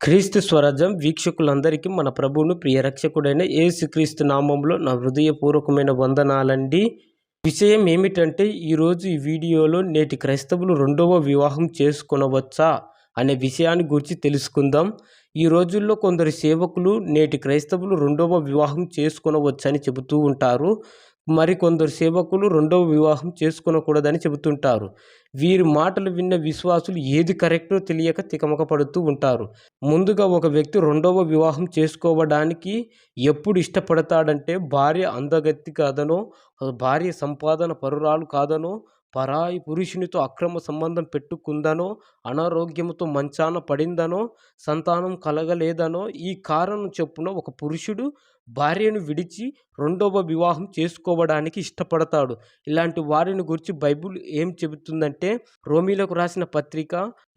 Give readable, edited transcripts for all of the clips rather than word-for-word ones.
క్రీస్తు స్వరాజ్యం వీక్షకులందరికీ మన ప్రభువును ప్రియ రక్షకుడైన యేసుక్రీస్తు నామంలో నా హృదయపూర్వకమైన వందనాలండి. విషయం ఏమిటంటే ఈరోజు ఈ వీడియోలో నేటి క్రైస్తవులు రెండవ వివాహం చేసుకొనవచ్చా అనే విషయాన్ని గురించి తెలుసుకుందాం. ఈ రోజుల్లో కొందరు సేవకులు నేటి క్రైస్తవులు రెండవ వివాహం చేసుకొనవచ్చని చెబుతూ ఉంటారు. మరికొందరు సేవకులు రెండవ వివాహం చేసుకొనకూడదని చెబుతుంటారు. వీరి మాటలు విన్న విశ్వాసులు ఏది కరెక్టో తెలియక తికమక పడుతూ ఉంటారు. ముందుగా ఒక వ్యక్తి రెండవ వివాహం చేసుకోవడానికి ఎప్పుడు ఇష్టపడతాడంటే భార్య అందగత్తి కాదనో, భార్య సంపాదన పరురాలు కాదనో, పరాయి పురుషునితో అక్రమ సంబంధం పెట్టుకుందనో, అనారోగ్యముతో మంచాన పడిందనో, సంతానం కలగలేదనో ఈ కారణం చొప్పున ఒక పురుషుడు భార్యను విడిచి రెండవ వివాహం చేసుకోవడానికి ఇష్టపడతాడు. ఇలాంటి వారిని గురించి బైబిల్ ఏం చెబుతుందంటే, రోమీలకు రాసిన పత్రిక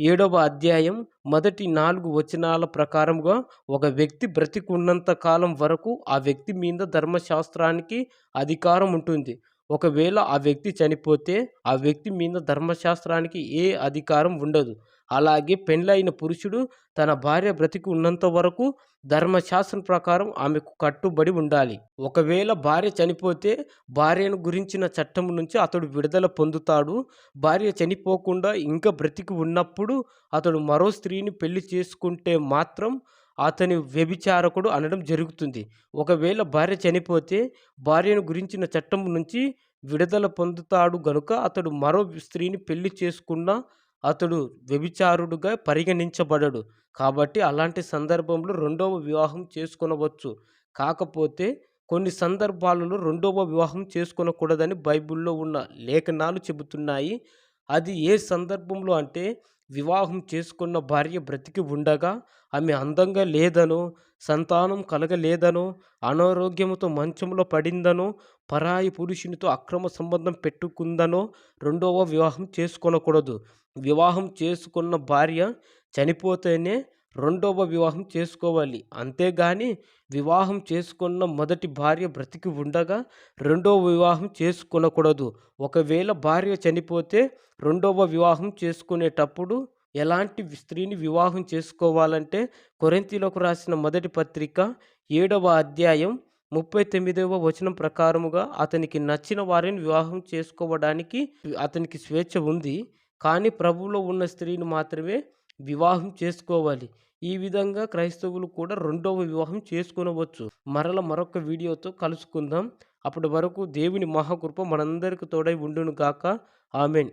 7వ అధ్యాయం మొదటి 4 వచనాల ప్రకారంగా ఒక వ్యక్తి బ్రతికున్నంత కాలం వరకు ఆ వ్యక్తి మీద ధర్మశాస్త్రానికి అధికారం ఉంటుంది. ఒకవేళ ఆ వ్యక్తి చనిపోతే ఆ వ్యక్తి మీద ధర్మశాస్త్రానికి ఏ అధికారం ఉండదు. అలాగే పెండ్లైన పురుషుడు తన భార్య బ్రతికి ఉన్నంత వరకు ధర్మశాస్త్రం ప్రకారం ఆమెకు కట్టుబడి ఉండాలి. ఒకవేళ భార్య చనిపోతే భార్యను గురించిన చట్టం నుంచి అతడు విడుదల పొందుతాడు. భార్య చనిపోకుండా ఇంకా బ్రతికి ఉన్నప్పుడు అతడు మరో స్త్రీని పెళ్లి చేసుకుంటే మాత్రం అతని వ్యభిచారకుడు అనడం జరుగుతుంది. ఒకవేళ భార్య చనిపోతే భార్యను గురించిన చట్టం నుంచి విడుదల పొందుతాడు గనుక అతడు మరో స్త్రీని పెళ్లి చేసుకున్న అతడు వ్యభిచారుడుగా పరిగణించబడడు. కాబట్టి అలాంటి సందర్భంలో రెండవ వివాహం చేసుకొనవచ్చు. కాకపోతే కొన్ని సందర్భాలలో రెండవ వివాహం చేసుకొనకూడదని బైబిల్లో ఉన్న లేఖనాలు చెబుతున్నాయి. అది ఏ సందర్భంలో అంటే, వివాహం చేసుకున్న భార్య బ్రతికి ఉండగా ఆమె అందంగా లేదనో, సంతానం కలగలేదనో, అనారోగ్యముతో మంచంలో పడిందనో, పరాయి పురుషునితో అక్రమ సంబంధం పెట్టుకుందనో రెండవ వివాహం చేసుకొనకూడదు. వివాహం చేసుకున్న భార్య చనిపోతేనే రెండవ వివాహం చేసుకోవాలి. అంతేగాని వివాహం చేసుకున్న మొదటి భార్య బ్రతికి ఉండగా రెండవ వివాహం చేసుకొనకూడదు. ఒకవేళ భార్య చనిపోతే రెండవ వివాహం చేసుకునేటప్పుడు ఎలాంటి స్త్రీని వివాహం చేసుకోవాలంటే, కొరింథీయులకు రాసిన మొదటి పత్రిక 7వ అధ్యాయం 39వ వచనం ప్రకారముగా అతనికి నచ్చిన వారిని వివాహం చేసుకోవడానికి అతనికి స్వేచ్ఛ ఉంది. కానీ ప్రభువులో ఉన్న స్త్రీని మాత్రమే వివాహం చేసుకోవాలి. ఈ విధంగా క్రైస్తవులు కూడా రెండవ వివాహం చేసుకొనవచ్చు. మరొక వీడియోతో కలుసుకుందాం. అప్పటి వరకు దేవుని మహాకృప మనందరికి తోడై ఉండును గాక. ఆమేన్.